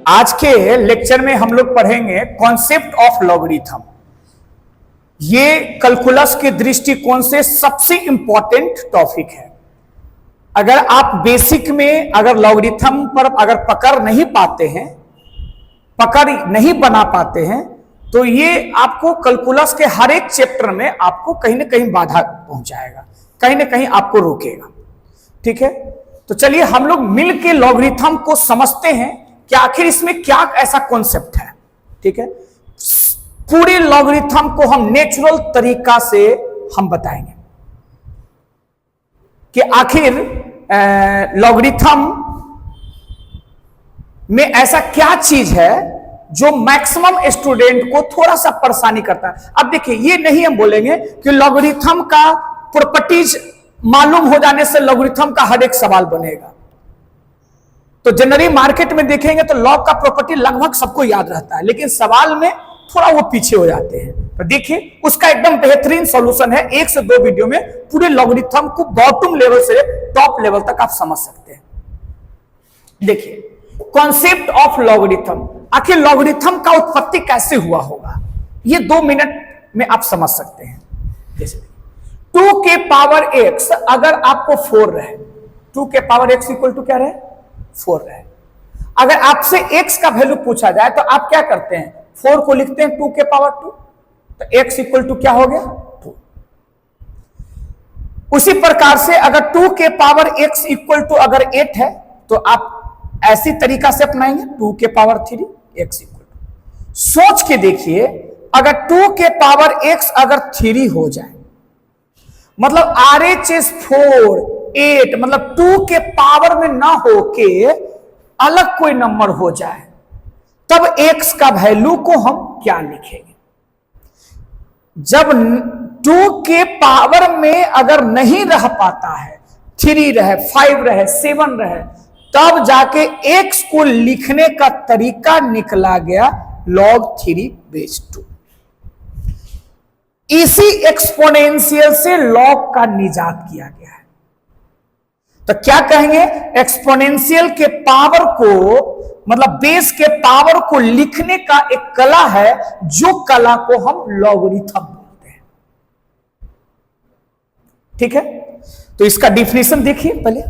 आज के लेक्चर में हम लोग पढ़ेंगे कॉन्सेप्ट ऑफ लॉगरिथम। ये कैलकुलस के दृष्टिकोण से सबसे इंपॉर्टेंट टॉपिक है। अगर आप बेसिक में अगर लॉगरिथम पर अगर पकड़ नहीं पाते हैं, पकड़ नहीं बना पाते हैं, तो ये आपको कैलकुलस के हर एक चैप्टर में आपको कहीं ना कहीं बाधा पहुंचाएगा, कहीं ना कहीं आपको रोकेगा। ठीक है, तो चलिए हम लोग मिल के लॉगरिथम को समझते हैं कि आखिर इसमें क्या ऐसा कॉन्सेप्ट है। ठीक है, पूरे लॉगरिथम को हम नेचुरल तरीका से हम बताएंगे कि आखिर लॉगरिथम में ऐसा क्या चीज है जो मैक्सिमम स्टूडेंट को थोड़ा सा परेशानी करता है। अब देखिए, ये नहीं हम बोलेंगे कि लॉगरिथम का प्रॉपर्टीज मालूम हो जाने से लॉगरिथम का हर एक सवाल बनेगा। तो जनरली मार्केट में देखेंगे तो लॉग का प्रॉपर्टी लगभग सबको याद रहता है, लेकिन सवाल में थोड़ा वो पीछे हो जाते हैं। तो देखिए, उसका एकदम बेहतरीन सॉल्यूशन है। 1 से 2 वीडियो में पूरे लॉगरिथम को बॉटम लेवल से टॉप लेवल तक आप समझ सकते हैं। देखिए, कॉन्सेप्ट ऑफ लॉगरिथम, आखिर लॉगरिथम का उत्पत्ति कैसे हुआ होगा, ये 2 मिनट में आप समझ सकते हैं। जैसे 2 के पावर x अगर आपको 4 रहे, 2 के पावर x इक्वल टू क्या रहे, 4 रहे। अगर आपसे x का वैल्यू पूछा जाए तो आप क्या करते हैं, 4 को लिखते हैं 2 के पावर 2, तो x इक्वल टू क्या हो गया, 2। उसी प्रकार से अगर 2 के पावर x इक्वल टू अगर 8 है तो आप ऐसी तरीका से अपनाएंगे 2 के पावर 3 x इक्वल टू। सोच के देखिए, अगर 2 के पावर x अगर 3 हो जाए, मतलब RHS 4 8, मतलब 2 के पावर में ना हो के अलग कोई नंबर हो जाए, तब x का वैल्यू को हम क्या लिखेंगे। जब 2 के पावर में अगर नहीं रह पाता है, 3 रहे, 5 रहे, 7 रहे, तब जाके x को लिखने का तरीका निकला गया log 3/2। इसी एक्सपोनेंशियल से लॉग का निजात किया गया है। तो क्या कहेंगे, एक्सपोनेंशियल के पावर को, मतलब बेस के पावर को लिखने का एक कला है, जो कला को हम लॉगरिथम बोलते हैं। ठीक है, तो इसका डिफिनेशन देखिए पहले।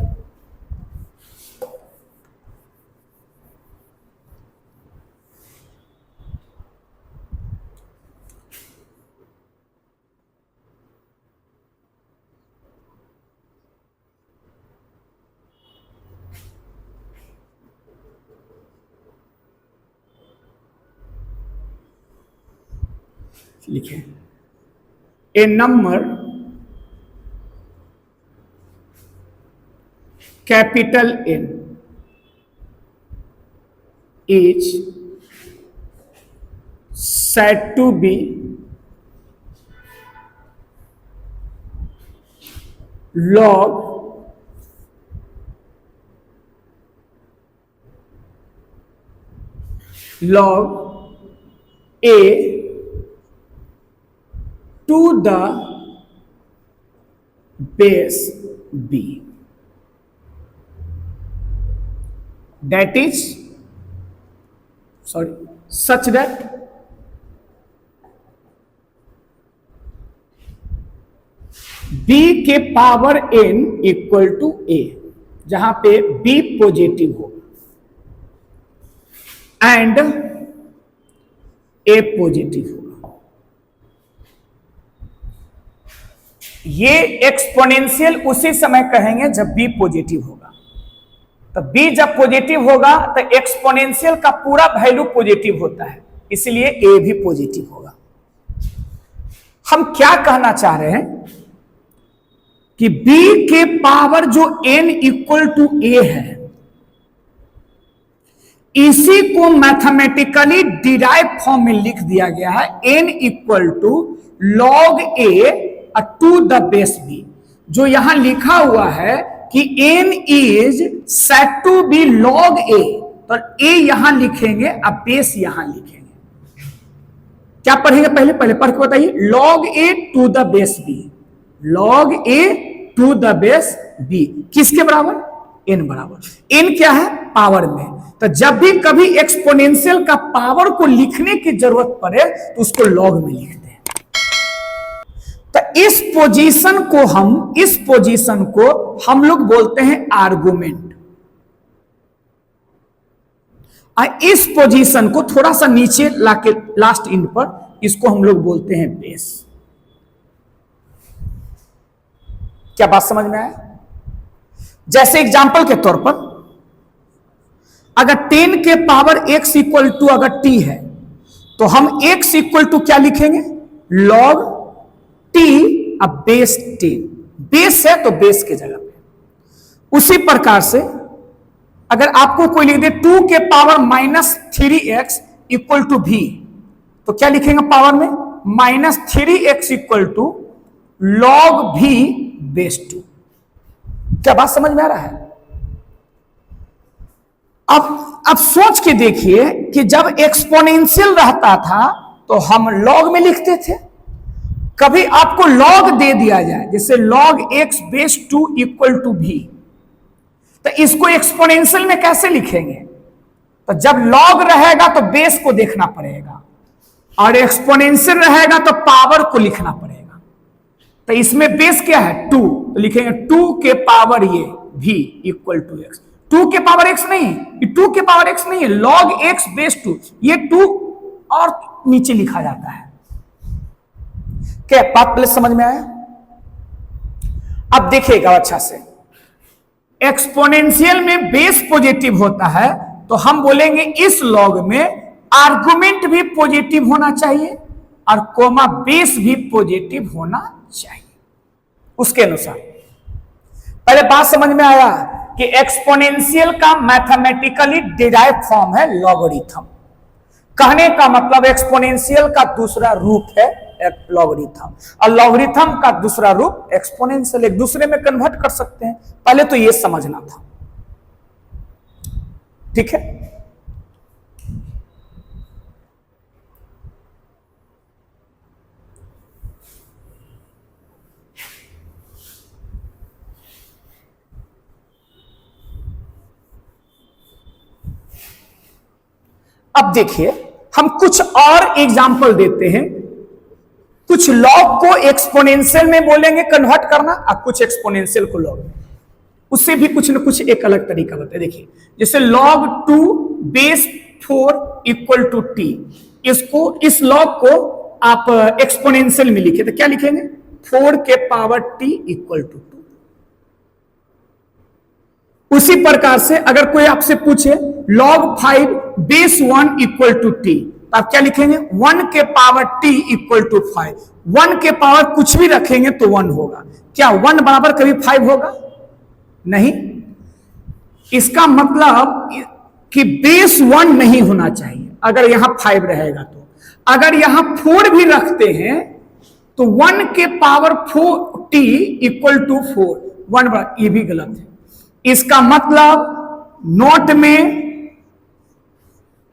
लिखे, A number capital N is said to be log A to the base B, that is such that B के power N equal to A, जहां पे B पॉजिटिव होगा एंड A पॉजिटिव होगा। ये एक्सपोनेंशियल उसी समय कहेंगे जब B पॉजिटिव होगा। तो B जब पॉजिटिव होगा तो एक्सपोनेंशियल का पूरा वैल्यू पॉजिटिव होता है, इसलिए A भी पॉजिटिव होगा। हम क्या कहना चाह रहे हैं कि B के पावर जो N इक्वल टू A है, इसी को मैथमेटिकली डिराइव फॉर्म में लिख दिया गया है, N equal to log A to the base B। जो यहां लिखा हुआ है कि N is said to be log A, तो A यहां लिखेंगे, अब बेस यहां लिखेंगे। क्या पढ़ेंगे, पहले पढ़ के बताइए। log A to the base B, log A to the base B किसके बराबर, N बराबर। N क्या है, पावर में, तो जब भी कभी एक्सपोनेंशियल का पावर को लिखने की जरूरत पड़े तो उसको लॉग में लिखते हैं। तो इस पोजीशन को हम लोग बोलते हैं आर्गुमेंट। इस पोजीशन को थोड़ा सा नीचे लाके लास्ट इंड पर इसको हम लोग बोलते हैं बेस। क्या बात समझ में आया? जैसे एग्जांपल के तौर पर अगर 10 के पावर x इक्वल टू अगर t है तो हम x इक्वल टू क्या लिखेंगे? log t अब बेस 10। बेस है तो बेस के जगह पे। उसी प्रकार से अगर आपको कोई लिख दे 2 के power -3x equal to v तो क्या लिखेंगे पावर में? -3x equal to log v base 2। क्या बात समझ में आ रहा है? अब सोच के देखिए कि जब एक्सपोनेंशियल रहता था तो हम लॉग में लिखते थे। कभी आपको लॉग दे दिया जाए जैसे log x base 2 equal to v, तो इसको एक्सपोनेंशियल में कैसे लिखेंगे? तो जब लॉग रहेगा तो बेस को देखना पड़ेगा और एक्सपोनेंशियल रहेगा तो पावर को लिखना पड़ेगा। तो इसमें बेस क्या है? 2, तो लिखेंगे 2 के पावर ये v इक्वल टू x। 2 के पावर x नहीं, ये 2 के पावर x नहीं है, log x बेस 2। ये 2 और नीचे लिखा जाता है। क्या बात पहले समझ में आया? अब देखिएगा अच्छा से, एक्सपोनेंशियल में बेस पॉजिटिव होता है तो हम बोलेंगे इस लॉग में आर्गुमेंट भी पॉजिटिव होना चाहिए और कोमा बेस भी पॉजिटिव होना चाहिए। उसके अनुसार पहले बात समझ में आया कि एक्सपोनेंशियल का मैथमेटिकली डिराइव फॉर्म है लॉगरिथम। कहने का मतलब एक्सपोनेंशियल का दूसरा रूप है लॉगरिथम और लॉगरिथम का दूसरा रूप एक्सपोनेंशियल, एक दूसरे में कन्वर्ट कर सकते हैं। पहले तो यह समझना था, ठीक है? अब देखिए हम कुछ और एग्जाम्पल देते हैं। कुछ लॉग को एक्सपोनेंशियल में बोलेंगे कन्वर्ट करना और कुछ एक्सपोनेंशियल को लॉग में, उससे भी कुछ ना कुछ एक अलग तरीका बताए। देखिए जैसे log 2 base 4 equal to t, इस लॉग को आप एक्सपोनेंशियल में लिखे तो क्या लिखेंगे? 4 के पावर t इक्वल टू 2। उसी प्रकार से अगर कोई आपसे पूछे log 5 base 1 equal to t तो आप क्या लिखेंगे? 1 के पावर t इक्वल टू 5। 1 के पावर कुछ भी रखेंगे तो 1 होगा। क्या 1 बराबर कभी 5 होगा? नहीं। इसका मतलब कि बेस 1 नहीं होना चाहिए अगर यहां 5 रहेगा तो। अगर यहां 4 भी रखते हैं तो 1 के पावर 4 t इक्वल टू 4, 1 बराबर, ये भी गलत है। इसका मतलब नोट में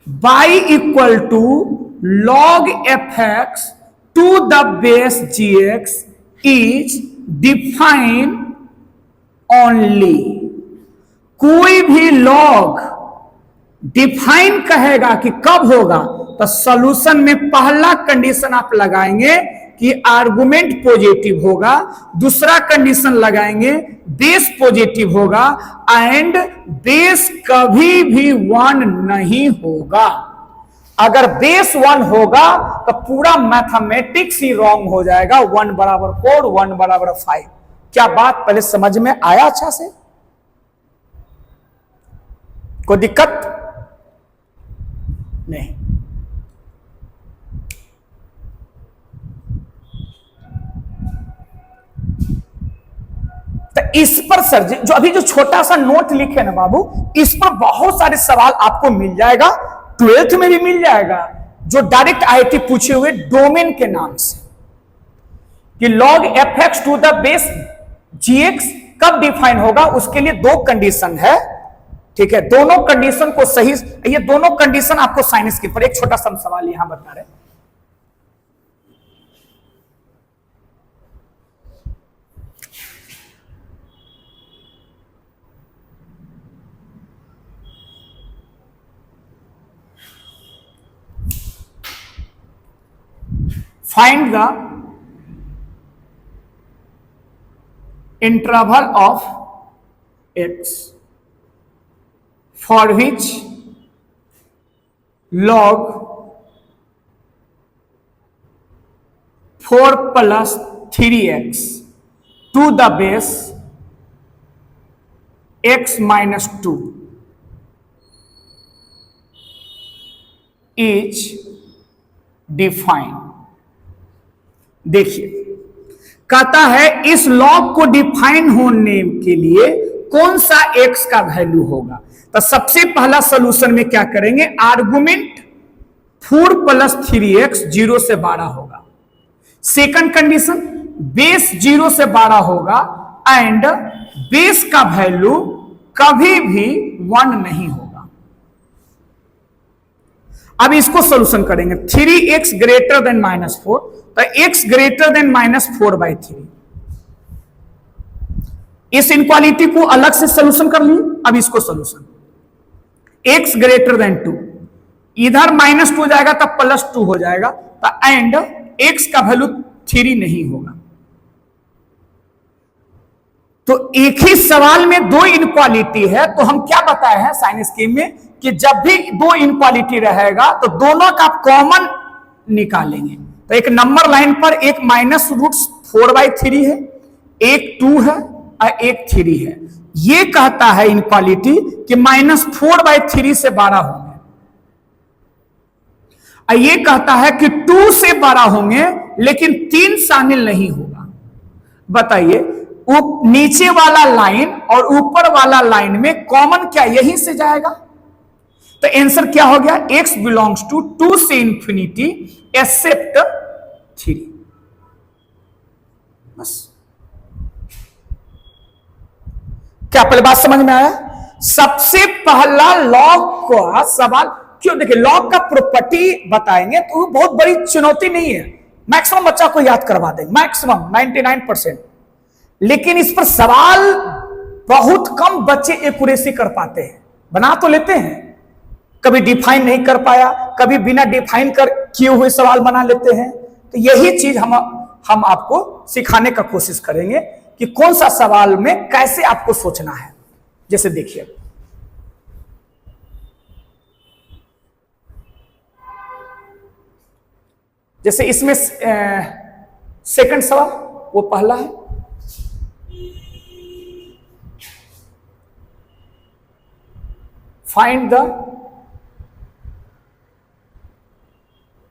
y equal to log fx to the base gx is define only. कोई भी लॉग डिफाइन कहेगा कि कब होगा तो सॉल्यूशन में पहला कंडीशन आप लगाएंगे कि आर्गुमेंट पॉजिटिव होगा, दूसरा कंडीशन लगाएंगे बेस पॉजिटिव होगा एंड बेस कभी भी 1 नहीं होगा। अगर बेस 1 होगा तो पूरा मैथमेटिक्स ही रॉन्ग हो जाएगा। 1 बराबर 4, 1 बराबर 5। क्या बात पहले समझ में आया अच्छा से? कोई दिक्कत नहीं? तो इस पर सर जो अभी जो छोटा सा नोट लिखे ना बाबू, इस पर बहुत सारे सवाल आपको मिल जाएगा, 12th में भी मिल जाएगा, जो डायरेक्ट आईआईटी पूछे हुए डोमेन के नाम से कि log fx to the base gx कब डिफाइन होगा। उसके लिए 2 कंडीशन है, ठीक है? दोनों कंडीशन को सही, ये दोनों कंडीशन आपको साइंस के पर एक छोटा सा सवाल यहां बता रहे। Find the interval of x for which log 4 plus 3x to the base x minus 2 is defined। देखिए, कहता है इस लॉग को डिफाइन होने के लिए कौन सा x का वैल्यू होगा। तो सबसे पहला सॉल्यूशन में क्या करेंगे, आर्गुमेंट 4 प्लस 3x 0 से 12 होगा। सेकंड कंडीशन, बेस 0 से 12 होगा एंड बेस का वैल्यू कभी भी 1 नहीं होगा। अब इसको सॉल्यूशन करेंगे, 3x ग्रेटर देन -4, तो x ग्रेटर देन -4/3। इस इनक्वालिटी को अलग से सॉल्यूशन कर लिए। अब इसको सॉल्यूशन, x ग्रेटर देन 2, इधर -2 हो जाएगा तब +2 हो जाएगा, तो एंड x का वैल्यू 3 नहीं होगा। तो एक ही सवाल में दो इनक्वालिटी है, तो हम क्या बताए हैं साइन स्कीम में कि जब भी दो इनक्वालिटी रहेगा तो दोनों का कॉमन निकालेंगे। तो एक नंबर लाइन पर एक -√4/3 है, एक 2 है और एक 3 है। ये कहता है इनक्वालिटी कि -4/3 से 12 होंगे, और ये कहता है कि 2 से 12 होंगे लेकिन 3 शामिल नहीं होगा। बताइए, नीचे वाला लाइन और ऊपर वाला लाइन में कॉमन क्या यहीं से जाएगा? तो आंसर क्या हो गया, x बिलोंग्स टू 2 से इंफिनिटी एक्सेप्ट 3। बस, क्या पहले बात समझ में आया? सबसे पहला लॉग का सवाल क्यों, देखिए लॉग का प्रॉपर्टी बताएंगे तो बहुत बड़ी चुनौती नहीं है, मैक्सिमम बच्चा को याद करवा देंगे, मैक्सिमम 99%। लेकिन इस पर सवाल बहुत कम बच्चे एक्यूरेसी कर पाते हैं, बना तो लेते हैं, कभी डिफाइन नहीं कर पाया, कभी बिना डिफाइन कर किए हुए सवाल बना लेते हैं। तो यही चीज हम आपको सिखाने का कोशिश करेंगे कि कौन सा सवाल में कैसे आपको सोचना है। जैसे देखिए, जैसे इसमें सेकंड सवाल वो पहला है, find the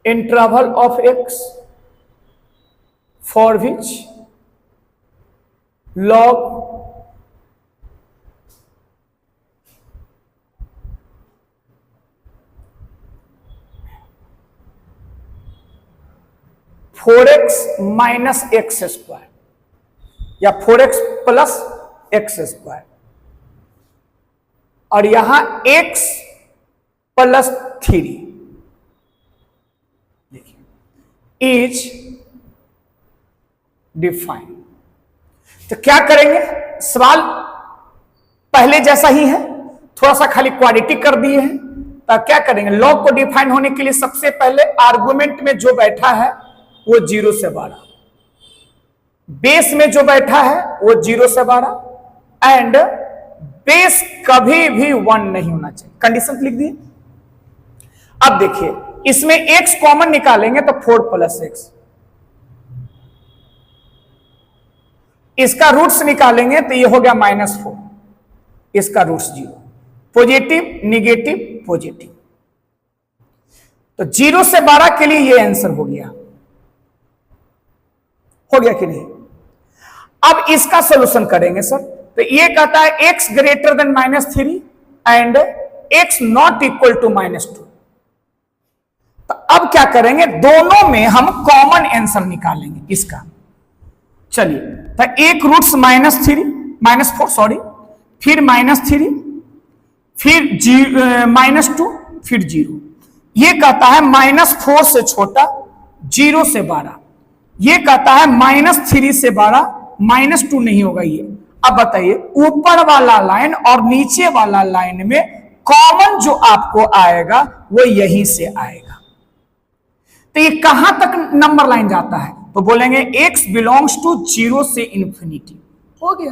interval of x for which log 4x minus x square या 4x प्लस एक्स स्क्वायर और यहां x प्लस 3 इज डिफाइन। तो क्या करेंगे, सवाल पहले जैसा ही है, थोड़ा सा खाली क्वालिटी कर दिए हैं। तो क्या करेंगे, लॉग को डिफाइन होने के लिए सबसे पहले आर्गुमेंट में जो बैठा है वो 0 से 12, बेस में जो बैठा है वो 0 से 12 एंड बेस कभी भी 1 नहीं होना चाहिए। कंडीशन लिख दिए। अब देखिए, इसमें x कॉमन निकालेंगे तो 4 प्लस x, इसका रूट्स निकालेंगे तो ये हो गया -4, इसका रूट्स 0, पॉजिटिव निगेटिव पॉजिटिव। तो 0 से 12 के लिए ये आंसर हो गया कि नहीं? अब इसका सॉल्यूशन करेंगे सर। तो ये कहता है x greater than -3 and x not equal to -2। तो अब क्या करेंगे, दोनों में हम कॉमन आंसर निकालेंगे इसका। चलिए, तो एक रूट्स -4 सॉरी, फिर -3, फिर -2, फिर 0। ये कहता है -4 से छोटा, 0 से 12। ये कहता है -3 से 12, -2 नहीं होगा ये। अब बताइए, ऊपर वाला लाइन और नीचे वाला लाइन में कॉमन जो आपको आएगा वो यहीं से आएगा। तो तो ये कहां तक नंबर लाइन जाता है, तो बोलेंगे x बिलोंग्स टू 0 से इंफिनिटी। हो गया।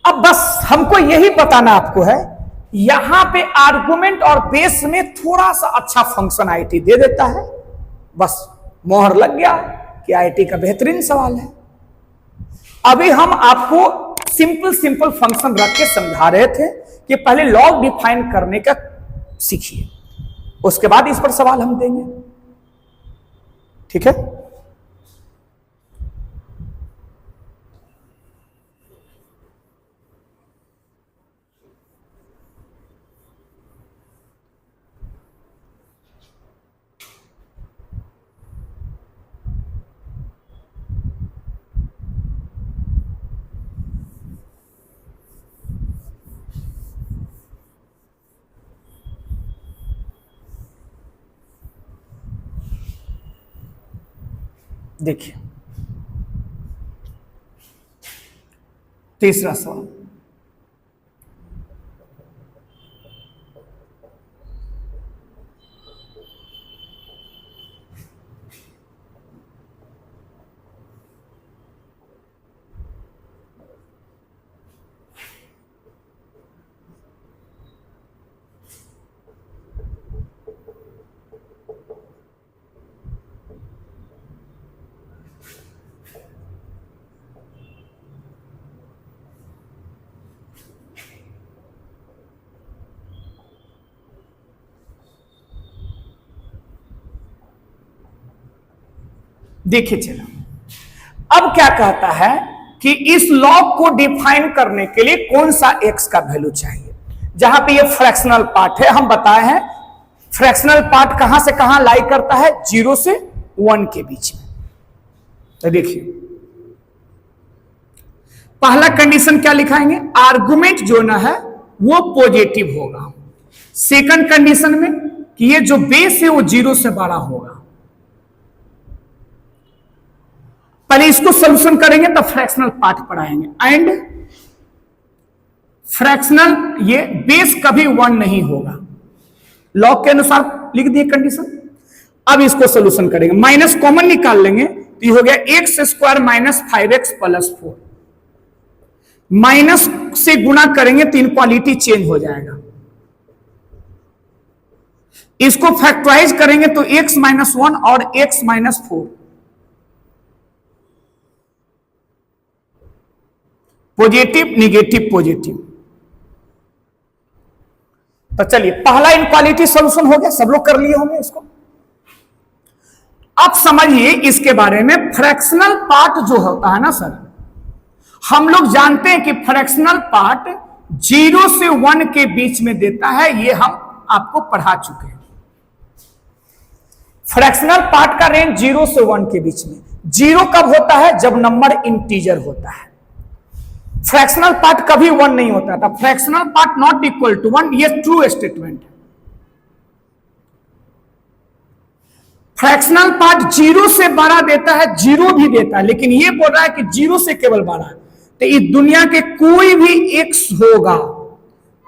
अब बस हमको यही बताना आपको है, यहां पे आर्गुमेंट और बेस में थोड़ा सा अच्छा फंक्शन आईटी दे देता है, बस मोहर लग गया कि आईटी का बेहतरीन सवाल है। अभी हम आपको सिंपल फंक्शन रख के समझा रहे थे कि पहले लॉग डिफाइन करने का सीखिए, उसके बाद इस पर सवाल हम देंगे। ठीक है। देखिए तीसरा सवाल, देखिए चलो, अब क्या कहता है कि इस लॉग को डिफाइन करने के लिए कौन सा x का वैल्यू चाहिए। जहां पे ये फ्रैक्शनल पार्ट है, हम बताए हैं फ्रैक्शनल पार्ट कहां से कहां लाई करता है, 0 से 1 के बीच में। तो देखिए पहला कंडीशन क्या लिखाएंगे, आर्गुमेंट जो ना है वो पॉजिटिव होगा। सेकंड कंडीशन में कि ये जो बेस है वो 0 से बड़ा होगा। पहले इसको सॉल्यूशन करेंगे तब फ्रैक्शनल पार्ट पढ़ाएंगे। एंड फ्रैक्शनल ये बेस कभी 1 नहीं होगा, लॉग के अनुसार लिख दिए कंडीशन। अब इसको सॉल्यूशन करेंगे, माइनस कॉमन निकाल लेंगे तो ये हो गया x square minus 5x plus 4। Minus से गुणा करेंगे तो इनक्वालिटी चेंज हो जाएगा। इसको फैक्टराइज करेंगे तो x माइनस 1 और x minus 4। Positive negative positive. तो चलिए पहला इनक्वालिटी सॉल्यूशन हो गया, सब लोग कर लिए होंगे इसको। अब समझिए इसके बारे में, फ्रैक्शनल पार्ट जो होता है ना सर, हम लोग जानते हैं कि फ्रैक्शनल पार्ट 0 से 1 के बीच में देता है, ये हम आपको पढ़ा चुके हैं। फ्रैक्शनल पार्ट का रेंज 0 से 1 के बीच में। 0 कब होता है, जब नंबर इंटीजर होता है। फ्रैक्शनल पार्ट कभी 1 नहीं होता था। Fractional part not equal to 1, ये ट्रू स्टेटमेंट है। फ्रैक्शनल पार्ट 0 से बड़ा देता है, 0 भी देता है, लेकिन ये बोल रहा है कि 0 से केवल बड़ा है। तो इस दुनिया के कोई भी x होगा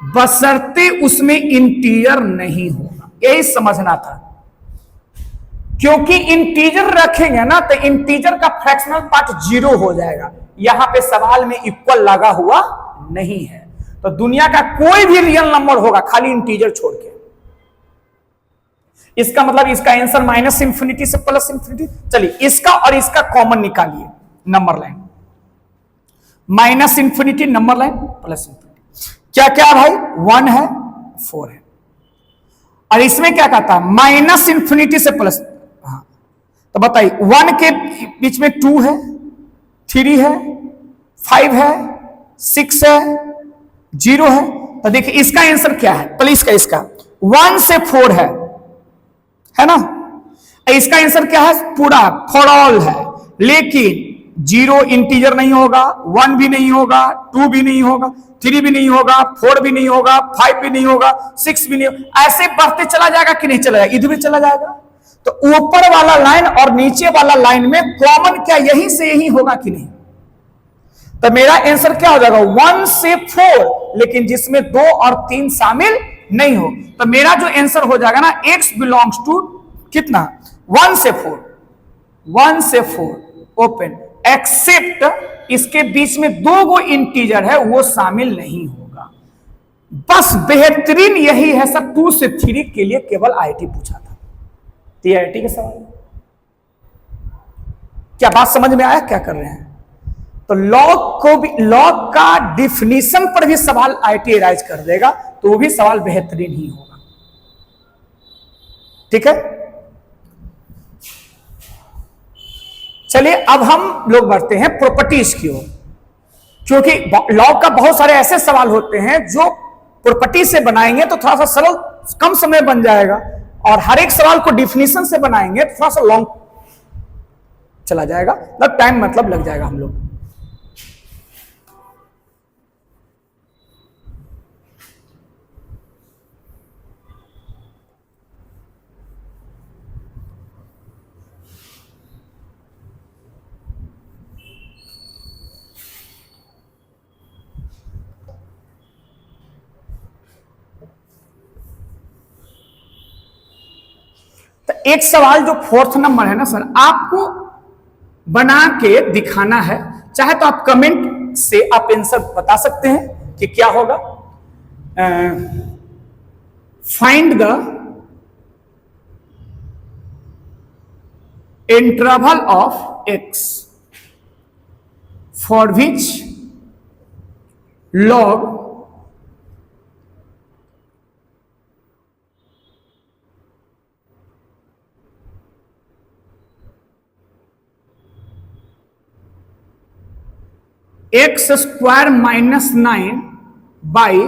बशर्ते उसमें इंटीजर नहीं होगा, यही समझना था। क्योंकि इंटीजर रखेंगे ना तो इंटीजर का फ्रैक्शनल पार्ट 0 हो जाएगा। यहां पे सवाल में इक्वल लगा हुआ नहीं है, तो दुनिया का कोई भी रियल नंबर होगा खाली इंटीजर छोड़ के। इसका मतलब इसका आंसर माइनस इंफिनिटी से प्लस इंफिनिटी। चलिए इसका और इसका कॉमन निकालिए, number line minus infinity, number line plus infinity. क्या क्या भाई, 1 है 4 है, और इसमें क्या कहता है माइनस इंफिनिटी से प्लस। हाँ तो बताइए 1 के बीच में 2 है, 3 है, 5 है, 6 है, 0 है। तो देखिए इसका आंसर क्या है, प्लीज का इसका 1 से 4 है ना। इसका आंसर क्या है, पूरा फॉर ऑल है, लेकिन 0 इंटीजर नहीं होगा, 1 भी नहीं होगा, 2 भी नहीं होगा, 3 भी नहीं होगा, 4 भी नहीं होगा, 5 भी नहीं होगा, 6 भी नहीं होगा। ऐसे बढ़ते चला जाएगा कि नहीं चला जाएगा, इधर भी चला जाएगा। तो ऊपर वाला लाइन और नीचे वाला लाइन में कॉमन क्या यहीं से यहीं होगा कि नहीं। तो मेरा आंसर क्या हो जाएगा 1 से 4, लेकिन जिसमें 2 और 3 शामिल नहीं हो, तो मेरा जो आंसर हो जाएगा ना, x बिलोंग्स टू कितना 1 से 4, 1 से 4 ओपन, एक्सेप्ट इसके बीच में 2 गो इंटीजर है वो शामिल नहीं होगा। बस बेहतरीन यही है सर, 2 से 3 के लिए केवल आईटी पूछा था। तो आईटी का सवाल, क्या बात समझ में आया क्या कर रहे हैं? तो लॉग को भी, लॉग का डिफिनीशन पर भी सवाल आईटी राइज कर देगा, तो वो भी सवाल बेहतरीन ही होगा। ठीक है, चलिए अब हम लोग बढ़ते हैं प्रॉपर्टीज की ओर, क्योंकि लॉग का बहुत सारे ऐसे सवाल होते हैं जो प्रॉपर्टी से बनाएंगे तो थोड़ा सा सरल कम समय बन जाएगा, और हर एक सवाल को डिफिनीशन से बनाएंगे तो थोड़ा सा लॉन्ग चला जाएगा, मतलब टाइम मतलब लग जाएगा हम लोग। तो एक सवाल जो 4th नंबर है ना सर, आपको बना के दिखाना है, चाहे तो आप कमेंट से आप आंसर बता सकते हैं कि क्या होगा। Find the interval of x for which log x square minus 9 by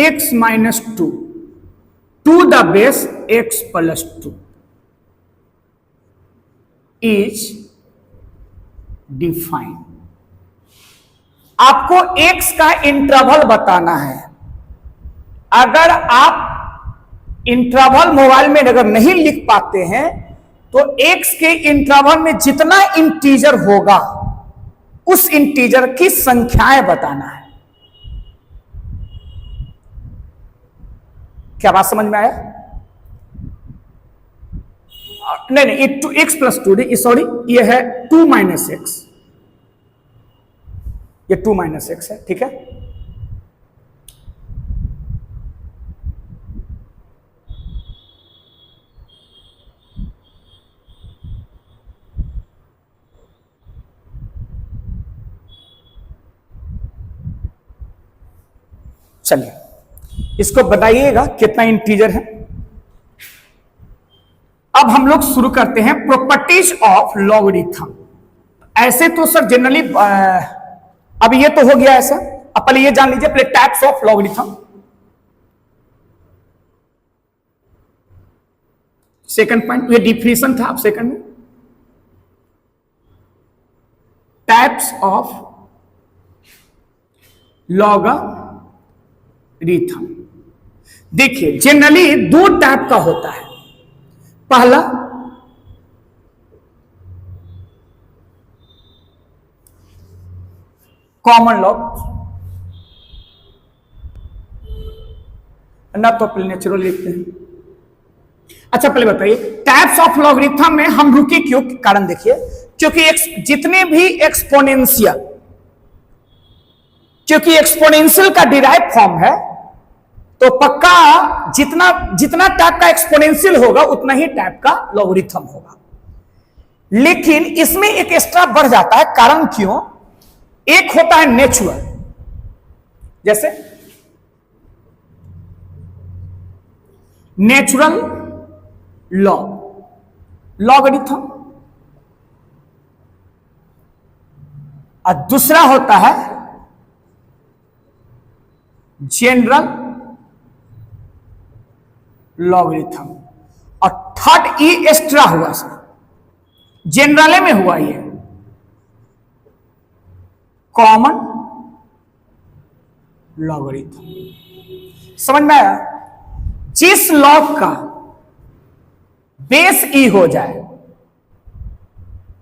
x minus 2 to the base x plus 2 is defined. आपको x का इंटरवल बताना है। अगर आप इंटरवल मोबाइल में अगर नहीं लिख पाते हैं तो x के इंटरवल में जितना इंटीजर होगा उस इंटीजर की संख्याएं बताना है। क्या बात समझ में आया? नहीं नहीं, ये x प्लस 2, सॉरी ये है 2 माइनस एक्स, ये 2 माइनस एक्स है। ठीक है, चलिए इसको बताइएगा कितना इंटीजर है। अब हम लोग शुरू करते हैं प्रॉपर्टीज ऑफ लॉगरिथम। ऐसे तो सर जनरली अब ये तो हो गया ऐसा, अब पहले ये जान लीजिए पहले types of logarithm. Second point, ये डिफिनीशन था, अब सेकंड में टाइप्स ऑफ लॉगरिथम। देखिए जनरली 2 टाइप का होता है। पहला कॉमन लॉग, ना तो पहले नेचुरल लिखते हैं। अच्छा पहले बताइए टाइप्स ऑफ लॉगरिथम में हम रुके क्यों? कारण देखिए, क्योंकि जितने भी एक्सपोनेंशियल, क्योंकि एक्सपोनेंशियल का डिराइव फॉर्म है तो पक्का जितना जितना टाइप का एक्सपोनेंशियल होगा उतना ही टाइप का लॉगरिथम होगा। लेकिन इसमें एक एक्स्ट्रा बढ़ जाता है। कारण क्यों? एक होता है नेचुरल, जैसे नेचुरल लॉगरिथम, और दूसरा होता है जनरल लॉगरिथम, और थर्ड ई एक्स्ट्रा हुआ सर, जनरल में हुआ ये कॉमन लॉगरिथम। समझ में आया? जिस लॉग का बेस ई हो जाए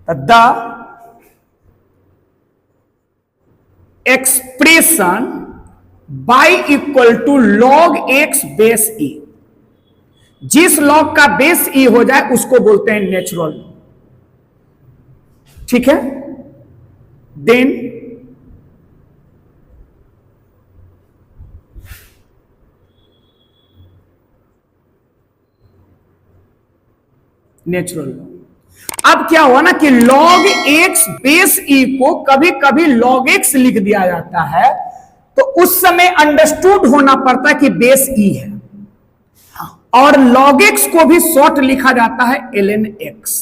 तो the expression y equal to log x base e. जिस log का बेस ई हो जाए उसको बोलते हैं नेचुरल। ठीक है, देन नेचुरल लॉग। अब क्या हुआ ना कि log x बेस ई को कभी कभी log x लिख दिया जाता है, तो उस समय अंडरस्टूड होना पड़ता है कि बेस ई है, और log x को भी शॉर्ट लिखा जाता है ln x।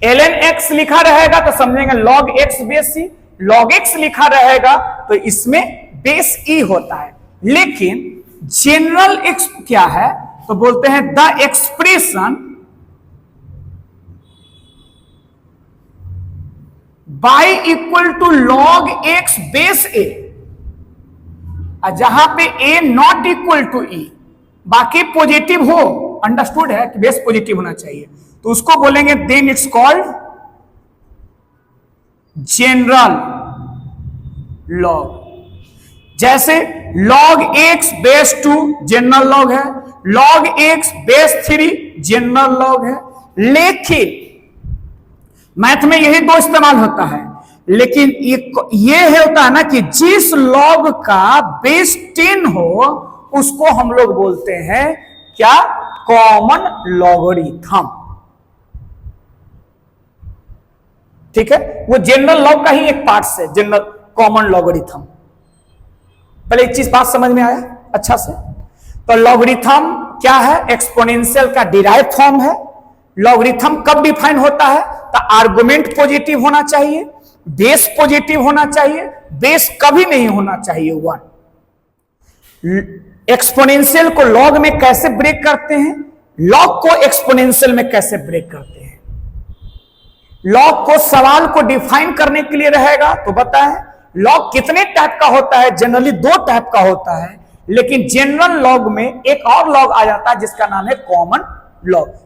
ln x लिखा रहेगा तो समझेंगे log x बेस ई, log x लिखा रहेगा तो इसमें बेस ई होता है। लेकिन जनरल x क्या है, तो बोलते हैं the expression y equal to log x base a, जहां पे a not equal to e, बाकी पॉजिटिव हो, अंडरस्टूड है कि बेस पॉजिटिव होना चाहिए, तो उसको बोलेंगे then it's called general log. जैसे log x base 2 general log है, log x बेस 3 जनरल लॉग है। लेकिन मैथ में यही दो इस्तेमाल होता है, लेकिन ये होता है ना कि जिस log का बेस 10 हो उसको हम लोग बोलते हैं क्या, कॉमन लॉगरिथम। ठीक है, वो जनरल लॉग का ही एक पार्ट है, जनरल कॉमन लॉगरिथम। पहले एक चीज बात समझ में आया अच्छा से, तो लॉगरिथम क्या है, एक्सपोनेंशियल का डिराइव फॉर्म है। लॉगरिथम कब डिफाइन होता है, तो आर्गुमेंट पॉजिटिव होना चाहिए, बेस पॉजिटिव होना चाहिए, बेस कभी नहीं होना चाहिए 1। एक्सपोनेंशियल को लॉग में कैसे ब्रेक करते हैं, लॉग को एक्सपोनेंशियल में कैसे ब्रेक करते हैं। लॉग को सवाल को डिफाइन करने के लिए रहेगा तो बताएं, लॉग कितने टाइप का होता है, जनरली 2 टाइप का होता है, लेकिन जनरल लॉग में एक और लॉग आ जाता है जिसका नाम है कॉमन लॉग।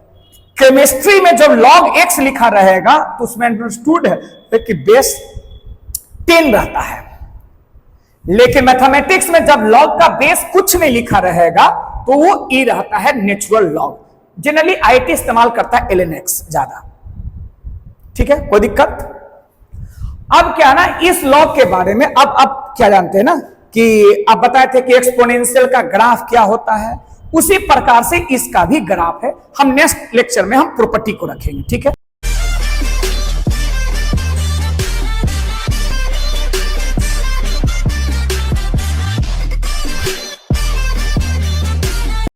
केमिस्ट्री में जब log x लिखा रहेगा तो उसमें अंडरस्टूड है कि बेस 10 रहता है, लेकिन मैथमेटिक्स में जब log का बेस कुछ नहीं लिखा रहेगा तो वो e रहता है, नेचुरल लॉग। जनरली IT इस्तेमाल करता है ln x ज्यादा। ठीक है, कोई दिक्कत। अब क्या ना, इस लॉग के बारे में अब क्या जानते हैं ना कि अब बताए थे कि एक्सपोनेंशियल का ग्राफ क्या होता है, उसी प्रकार से इसका भी ग्राफ है। हम नेक्स्ट लेक्चर में हम प्रॉपर्टी को रखेंगे। ठीक है।